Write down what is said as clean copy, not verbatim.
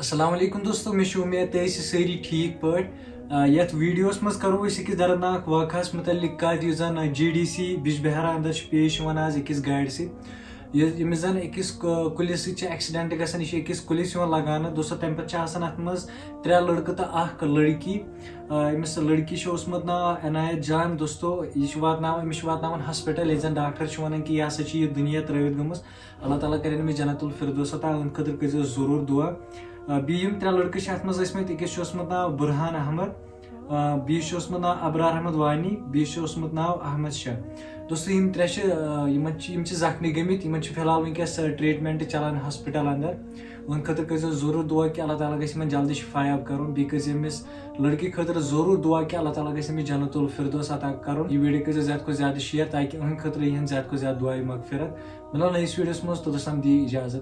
अस्सलाम वालेकुम दोस्तों, मे उम्मीद है सारी ठीक पे यथ वीडियोस मज करो अकिस दर्दनाक वाक़ास मुतल्लिक कत यु जन GDC बिजबहरा अंदर पेश यवान आज अकिस गाड़ यमिस जन अकिस कुलिस एक्सीडेंट गसान यह अकिस कुलिस लगान दोस्तों तम पे अत मज 3 लड़के तो अख लड़की अमिस लड़की ओसमुत नाव इनायत जान दोस्तों यह वातन हॉस्पिटल ये डॉक्टर वन कि यह हसा यह दुनिया त्रवित गमस अल्लाह ताला कर जन्नतुल फिरदौस अता अम खतर कर जरूर दुआ बी 3 लड़के अत मत अकिस नाव बुरहान अहमद बीस नाव अबरार अहमद वानी बीस नाव अहमद शाह दोस्तों यम 3 जख्मी गमित फिलहाल वनकस ट्रीटमेंट चलान हॉस्पिटल अंदर उन खतर कर जरूर दुआ कि अल्लाह ताला गस जल्दी शिफायाब कर बीस लड़की खतर जरूर दुआ कि अल्लाह ताला गस जन्नतुल फिरदौस अता कर वीडियो कर ज्यादा को ज्यादा शेयर ताकि उन खतर ज्यादा को ज्यादा दुआ मगफिरत मिलो नई वीडियोस मज तो दी इजाजत।